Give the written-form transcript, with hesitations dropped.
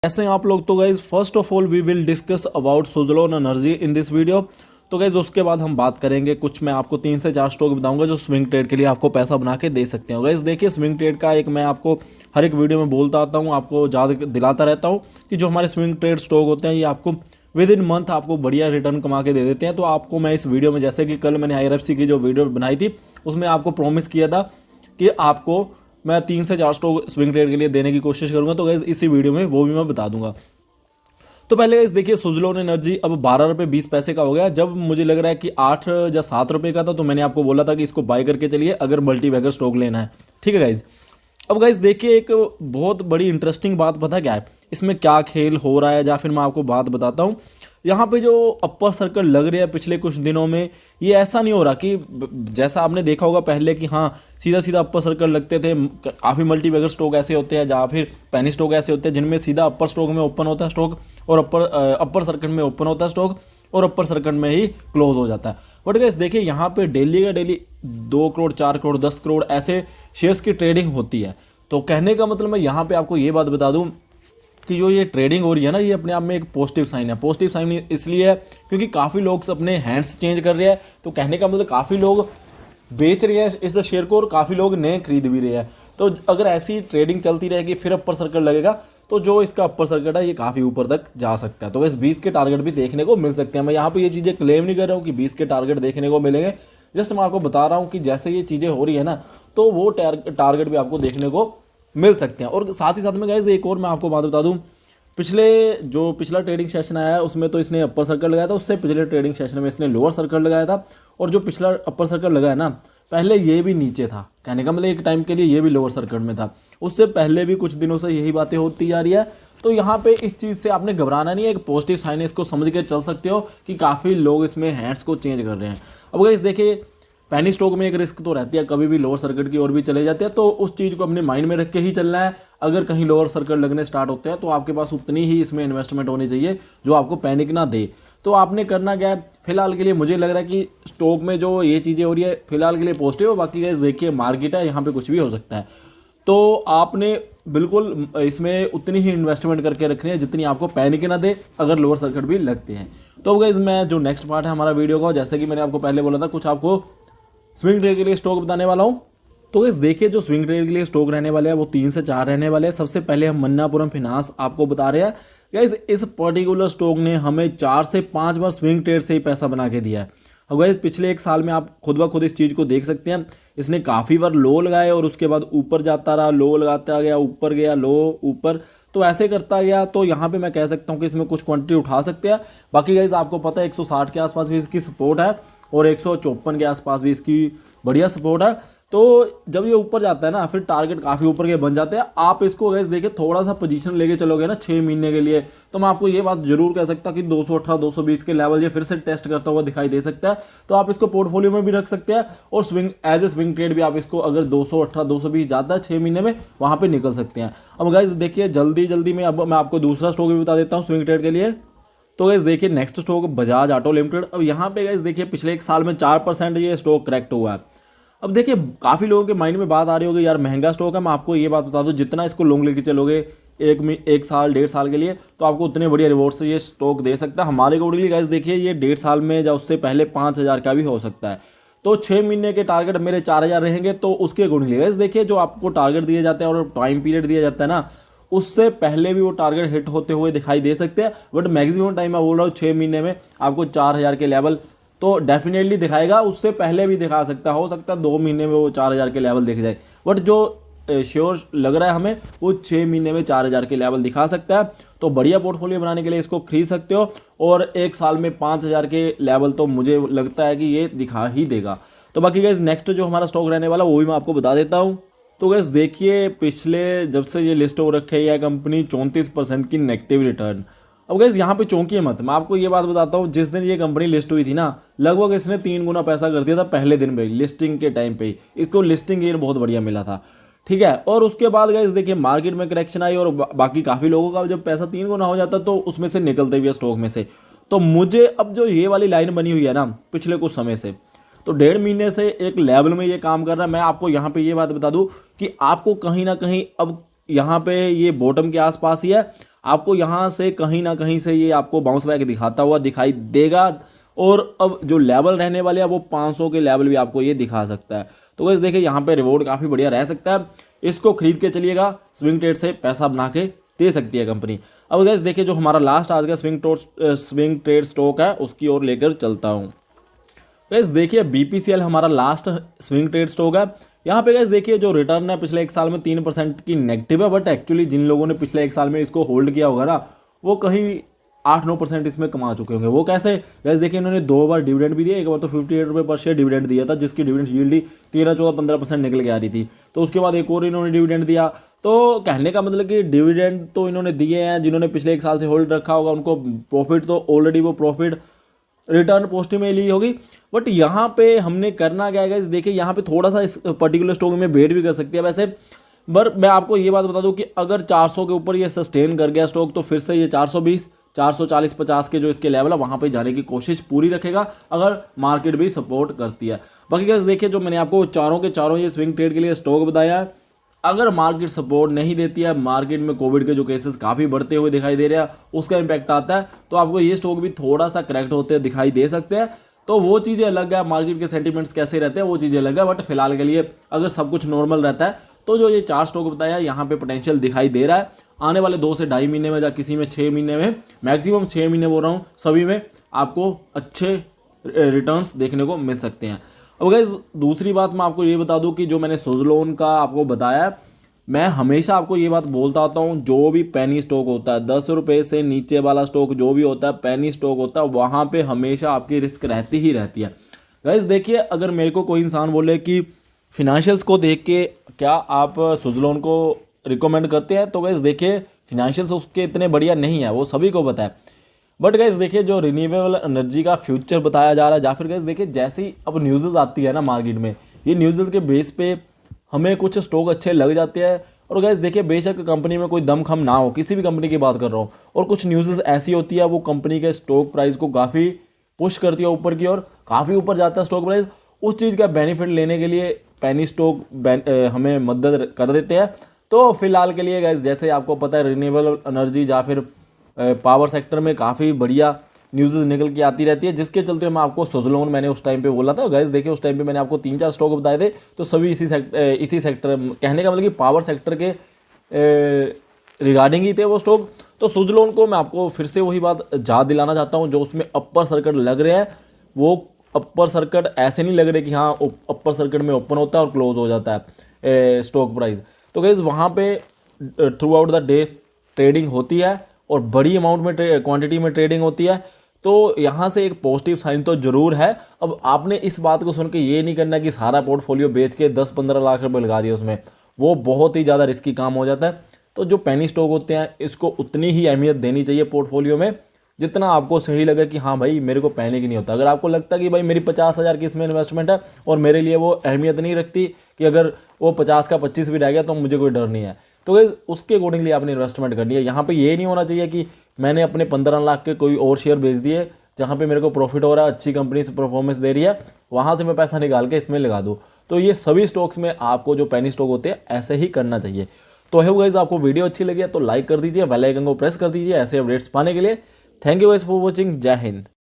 कैसे हैं आप लोग। तो guys first of all we will discuss about Suzlon Energy in this video. तो गाइज उसके बाद हम बात करेंगे कुछ, मैं आपको 3 से 4 स्टॉक बताऊंगा जो स्विंग ट्रेड के लिए आपको पैसा बना के दे सकते हैं। गाइज देखिए, स्विंग ट्रेड का एक मैं आपको हर एक वीडियो में बोलता आता हूँ, आपको याद दिलाता रहता हूँ कि जो हमारे स्विंग ट्रेड स्टॉक होते हैं ये आपको विद इन मंथ आपको बढ़िया रिटर्न कमा के दे देते हैं। तो आपको मैं इस वीडियो में, जैसे कि कल मैंने IRFC की जो वीडियो बनाई थी उसमें आपको प्रॉमिस किया था कि आपको मैं 3 से 4 स्टॉक स्विंग ट्रेड के लिए देने की कोशिश करूंगा। तो गाइज इसी वीडियो में वो भी मैं बता दूंगा। तो पहले गाइस देखिए, सुज़लोन एनर्जी अब 12 रुपये 20 पैसे का हो गया। जब मुझे लग रहा है कि 8 या 7 रुपये का था तो मैंने आपको बोला था कि इसको बाय करके चलिए अगर मल्टीबैगर स्टॉक लेना है। ठीक है गाइज। अब गाइज देखिए, एक बहुत बड़ी इंटरेस्टिंग बात पता क्या है, इसमें क्या खेल हो रहा है, या फिर मैं आपको बात बताता हूँ। यहाँ पे जो अपर सर्कल लग रहे हैं पिछले कुछ दिनों में, ये ऐसा नहीं हो रहा कि जैसा आपने देखा होगा पहले कि हाँ सीधा सीधा अपर सर्कल लगते थे। काफ़ी मल्टीबैगर स्टॉक ऐसे होते हैं जहाँ फिर पेनी स्टॉक ऐसे होते हैं जिनमें सीधा अपर स्टॉक में ओपन होता है स्टॉक और अपर सर्कल में ओपन होता है स्टॉक और अपर सर्कल में ही क्लोज हो जाता है। बट गाइस देखिए, यहाँ पे डेली का डेली 2 करोड़ 4 करोड़ 10 करोड़ ऐसे शेयर्स की ट्रेडिंग होती है। तो कहने का मतलब मैं यहाँ पे आपको ये बात बता दूँ कि जो ये ट्रेडिंग हो रही है ना, ये अपने आप में एक पॉजिटिव साइन है। पॉजिटिव साइन इसलिए है क्योंकि काफ़ी लोग अपने हैंड्स चेंज कर रहे हैं। तो कहने का मतलब काफ़ी लोग बेच रहे हैं इस शेयर को और काफ़ी लोग नए खरीद भी रहे हैं। तो अगर ऐसी ट्रेडिंग चलती रहेगी फिर अपर सर्कल लगेगा तो जो इसका अपर सर्कट है ये काफ़ी ऊपर तक जा सकता है। तो इस 20 के टारगेट भी देखने को मिल सकते हैं। मैं यहाँ पे ये चीज़ें क्लेम नहीं कर रहा हूँ कि 20 के टारगेट देखने को मिलेंगे, जस्ट मैं आपको बता रहा हूँ कि जैसे ये चीज़ें हो रही है ना तो वो टारगेट भी आपको देखने को मिल सकते हैं। और साथ ही साथ में गाइस एक और मैं आपको बात बता दूँ, पिछला ट्रेडिंग सेशन आया है उसमें तो इसने अपर सर्कल लगाया था, उससे पिछले ट्रेडिंग सेशन में इसने लोअर सर्कल लगाया था। और जो पिछला अपर सर्कल लगाया ना, पहले ये भी नीचे था, कहने का मतलब एक टाइम के लिए ये भी लोअर सर्कल में था। उससे पहले भी कुछ दिनों से यही बातें होती जा रही है। तो यहाँ पे इस चीज़ से आपने घबराना नहीं है, एक पॉजिटिव साइन है, इसको समझ के चल सकते हो कि काफ़ी लोग इसमें हैंड्स को चेंज कर रहे हैं। अब गाइस देखिए, पैनी स्टॉक में एक रिस्क तो रहती है, कभी भी लोअर सर्किट की ओर भी चले जाते हैं। तो उस चीज़ को अपने माइंड में रख के ही चलना है। अगर कहीं लोअर सर्किट लगने स्टार्ट होते हैं तो आपके पास उतनी ही इसमें इन्वेस्टमेंट होनी चाहिए जो आपको पैनिक ना दे। तो आपने करना क्या है, फिलहाल के लिए मुझे लग रहा है कि स्टॉक में जो ये चीज़ें हो रही है फिलहाल के लिए पॉजिटिव है। बाकी गाइस देखिए, मार्केट है, यहाँ पे कुछ भी हो सकता है। तो आपने बिल्कुल इसमें उतनी ही इन्वेस्टमेंट करके रखनी है जितनी आपको पैनिक ना दे अगर लोअर सर्किट भी लगते हैं। तो गाइस मैं जो नेक्स्ट पार्ट है हमारा वीडियो का, जैसे कि मैंने आपको पहले बोला था, कुछ आपको स्विंग ट्रेड के लिए स्टॉक बताने वाला हूं। तो इस देखिए, जो स्विंग ट्रेड के लिए स्टॉक रहने वाले हैं वो 3 से 4 रहने वाले हैं। सबसे पहले हम मन्नापुरम फिनांस आपको बता रहे हैं। गाइस इस पर्टिकुलर स्टॉक ने हमें 4 से 5 बार स्विंग ट्रेड से ही पैसा बना के दिया है। अब गाइस पिछले एक साल में आप खुद ब खुद इस चीज़ को देख सकते हैं, इसने काफ़ी बार लो लगाए और उसके बाद ऊपर जाता रहा, लो लगाता गया, ऊपर गया, लो ऊपर, तो ऐसे करता गया। तो यहाँ पे मैं कह सकता हूँ कि इसमें कुछ क्वांटिटी उठा सकते हैं। बाकी गाइस आपको पता है 160 के आसपास भी इसकी सपोर्ट है और 154 के आसपास भी इसकी बढ़िया सपोर्ट है। तो जब ये ऊपर जाता है ना फिर टारगेट काफ़ी ऊपर के बन जाते हैं। आप इसको गैस देखिए, थोड़ा सा पोजीशन लेके चलोगे ना 6 महीने के लिए, तो मैं आपको ये बात जरूर कह सकता कि 218 220 के लेवल ये फिर से टेस्ट करता हुआ दिखाई दे सकता है। तो आप इसको पोर्टफोलियो में भी रख सकते हैं और एज ए स्विंग ट्रेड भी आप इसको अगर 218 220 जाता है 6 महीने में, वहाँ पर निकल सकते हैं। अब गाइस देखिए, जल्दी में अब मैं आपको दूसरा स्टॉक भी बता देता हूँ स्विंग ट्रेड के लिए। तो गाइस देखिए, next stock Bajaj auto limited. अब यहाँ पे गाइस देखिए, पिछले एक साल में 4% ये स्टॉक करेक्ट हुआ है। अब देखिए, काफ़ी लोगों के माइंड में बात आ रही होगी यार महंगा स्टॉक है। मैं आपको ये बात बता दूं, जितना इसको लॉन्ग लेके चलोगे एक साल 1.5 साल के लिए, तो आपको उतने बढ़िया रिवॉर्ड से ये स्टॉक दे सकता है। हमारे अकॉर्डिंगली गाइस देखिए, ये 1.5 साल में या उससे पहले 5,000 का भी हो सकता है। तो 6 महीने के टारगेट मेरे 4,000 रहेंगे। तो उसके अकॉर्डिंगली गाइस देखिए, जो आपको टारगेट दिए जाते हैं और टाइम पीरियड दिया जाता है ना, उससे पहले भी वो टारगेट हिट होते हुए दिखाई दे सकते हैं। बट मैक्सिमम टाइम मैं बोल रहा हूँ 6 महीने में आपको 4,000 के लेवल तो डेफिनेटली दिखाएगा। उससे पहले भी दिखा सकता है, हो सकता है 2 महीने में वो 4,000 के लेवल दिख जाए। बट जो श्योर लग रहा है हमें, वो 6 महीने में 4,000 के लेवल दिखा सकता है। तो बढ़िया पोर्टफोलियो बनाने के लिए इसको खरीद सकते हो और एक साल में 5,000 के लेवल तो मुझे लगता है कि ये दिखा ही देगा। तो बाकी गाइस नेक्स्ट जो हमारा स्टॉक रहने वाला वो भी मैं आपको बता देता हूँ। तो गाइस देखिए, पिछले जब से ये लिस्ट हो रखे है यह कंपनी 34% की नेगेटिव रिटर्न। अब गाइस यहाँ पे चौंकिए मत, मैं आपको ये बात बताता हूँ, जिस दिन ये कंपनी लिस्ट हुई थी ना, लगभग इसने 3 गुना पैसा कर दिया था पहले दिन पे, लिस्टिंग के टाइम पे ही इसको लिस्टिंग गेन बहुत बढ़िया मिला था। ठीक है, और उसके बाद गाइस देखिए, मार्केट में करेक्शन आई और बाकी काफ़ी लोगों का जब पैसा 3 गुना हो जाता तो उसमें से निकलते भी है स्टॉक में से। तो मुझे अब जो ये वाली लाइन बनी हुई है ना पिछले कुछ समय से, तो 1.5 महीने से एक लेवल में ये काम कर रहा है। मैं आपको यहाँ पे ये बात बता दूँ कि आपको कहीं ना कहीं अब यहाँ पे ये बॉटम के आसपास ही है। आपको यहाँ से कहीं ना कहीं से ये आपको बाउंस बैक दिखाता हुआ दिखाई देगा। और अब जो लेवल रहने वाले हैं वो 500 के लेवल भी आपको ये दिखा सकता है। तो गाइस देखिए यहाँ पे रिवॉर्ड काफ़ी बढ़िया रह सकता है, इसको खरीद के चलिएगा, स्विंग ट्रेड से पैसा बना के दे सकती है कंपनी। अब गाइस देखिए जो हमारा लास्ट आज का स्विंग ट्रेड स्टॉक है उसकी ओर लेकर चलता हूँ। गाइस देखिए बीपीसीएल हमारा लास्ट स्विंग ट्रेड स्टॉक है। यहाँ पे गाइस देखिए जो रिटर्न है पिछले एक साल में 3% की नेगेटिव है, बट एक्चुअली जिन लोगों ने पिछले एक साल में इसको होल्ड किया होगा ना वो कहीं 8-9% इसमें कमा चुके होंगे। वो कैसे? गाइस देखिए इन्होंने 2 बार डिविडेंड भी दिया, एक बार तो 58 रुपये पर शेयर डिविडेंड दिया था जिसकी डिविडेंड यील्ड 13-14-15% निकल के आ रही थी। तो उसके बाद एक और इन्होंने डिविडेंड दिया। तो कहने का मतलब कि डिविडेंड तो इन्होंने दिए हैं, जिन्होंने पिछले एक साल से होल्ड रखा होगा उनको प्रॉफिट तो ऑलरेडी वो प्रॉफिट रिटर्न पोस्ट में ली होगी। बट यहाँ पे हमने करना क्या है, देखिए यहाँ पे थोड़ा सा इस पर्टिकुलर स्टॉक में वेट भी कर सकती है वैसे। पर मैं आपको ये बात बता दूं कि अगर 400 के ऊपर ये सस्टेन कर गया स्टॉक तो फिर से ये 420, 440, 50 के जो इसके लेवल है वहाँ पे जाने की कोशिश पूरी रखेगा अगर मार्केट भी सपोर्ट करती है। बाकी गाइस देखिए जो मैंने आपको चारों के चारों ये स्विंग ट्रेड के लिए स्टॉक बताया है, अगर मार्केट सपोर्ट नहीं देती है, मार्केट में कोविड के जो केसेस काफ़ी बढ़ते हुए दिखाई दे रहे हैं उसका इम्पैक्ट आता है, तो आपको ये स्टॉक भी थोड़ा सा करेक्ट होते दिखाई दे सकते हैं। तो वो चीज़ें अलग है, मार्केट के सेंटिमेंट्स कैसे रहते हैं वो चीज़ें अलग है। बट फिलहाल के लिए अगर सब कुछ नॉर्मल रहता है तो जो ये 4 स्टॉक बताया यहाँ पे पोटेंशियल दिखाई दे रहा है। आने वाले 2 से ढाई महीने में या किसी में 6 महीने में, मैक्सिमम 6 महीने बोल रहा हूँ, सभी में आपको अच्छे रिटर्न्स देखने को मिल सकते हैं। अब गाइस दूसरी बात मैं आपको ये बता दूं कि जो मैंने सुज़लोन का आपको बताया है, मैं हमेशा आपको ये बात बोलता आता हूँ, जो भी पेनी स्टॉक होता है 10 रुपये से नीचे वाला स्टॉक जो भी होता है पेनी स्टॉक होता है, वहाँ पे हमेशा आपकी रिस्क रहती ही रहती है। गाइस देखिए अगर मेरे को कोई इंसान बोले कि फिनेंशियल्स को देख के क्या आप सुज़लोन को रिकमेंड करते हैं, तो गाइस देखिए फिनेंशियल्स उसके इतने बढ़िया नहीं है, वो सभी को पता है। बट गाइस देखिए जो रिन्यूएबल एनर्जी का फ्यूचर बताया जा रहा है, या फिर गाइस देखिए जैसी अब न्यूज़ आती है ना मार्केट में, ये न्यूज़ के बेस पे हमें कुछ स्टॉक अच्छे लग जाते हैं। और गाइस देखिए बेशक कंपनी में कोई दम खम ना हो, किसी भी कंपनी की बात कर रहा हूँ, और कुछ न्यूज़ ऐसी होती है वो कंपनी के स्टॉक प्राइस को काफ़ी पुश करती है ऊपर की ओर, काफ़ी ऊपर जाता है स्टॉक प्राइस। उस चीज़ का बेनिफिट लेने के लिए पेनी स्टॉक हमें मदद कर देते हैं। तो फिलहाल के लिए गाइस जैसे आपको पता है रिन्यूएबल एनर्जी या फिर पावर सेक्टर में काफ़ी बढ़िया न्यूज़ निकल के आती रहती है, जिसके चलते मैं आपको सुज़लोन मैंने उस टाइम पे बोला था। गाइस देखिए उस टाइम पे मैंने आपको 3-4 स्टॉक बताए थे, तो सभी इसी सेक्टर कहने का मतलब कि पावर सेक्टर के रिगार्डिंग ही थे वो स्टॉक। तो सुज़लोन को मैं आपको फिर से वही बात याद दिलाना चाहता हूँ, जो उसमें अपर सर्किट लग रहे हैं वो अपर सर्किट ऐसे नहीं लग रहे कि हाँ अपर सर्किट में ओपन होता है और क्लोज हो जाता है स्टॉक प्राइस। तो गाइस वहाँ पे through out the day trading होती है और बड़ी अमाउंट में क्वांटिटी में ट्रेडिंग होती है, तो यहाँ से एक पॉजिटिव साइन तो जरूर है। अब आपने इस बात को सुन के ये नहीं करना कि सारा पोर्टफोलियो बेच के 10-15 लाख रुपए लगा दिए उसमें, वो बहुत ही ज़्यादा रिस्की काम हो जाता है। तो जो पेनी स्टॉक होते हैं इसको उतनी ही अहमियत देनी चाहिए पोर्टफोलियो में जितना आपको सही लगे कि हाँ भाई मेरे को पैनिक नहीं होता। अगर आपको लगता है कि भाई मेरी 50,000 की इसमें इन्वेस्टमेंट है और मेरे लिए वो अहमियत नहीं रखती कि अगर वो 50 का 25 भी रह गया तो मुझे कोई डर नहीं है, तो गाइस उसके अकॉर्डिंगली आपने इन्वेस्टमेंट करनी है। यहाँ पे ये नहीं होना चाहिए कि मैंने अपने 15 लाख के कोई और शेयर बेच दिए जहाँ पे मेरे को प्रॉफिट हो रहा है, अच्छी कंपनी से परफॉर्मेंस दे रही है, वहाँ से मैं पैसा निकाल के इसमें लगा दूँ। तो ये सभी स्टॉक्स में आपको जो पेनी स्टॉक होते हैं ऐसे ही करना चाहिए। तो है गाइस आपको वीडियो अच्छी लगी है तो लाइक कर दीजिए, बेल आइकन को प्रेस कर दीजिए ऐसे अपडेट्स पाने के लिए। Thank you guys for watching. जय हिंद।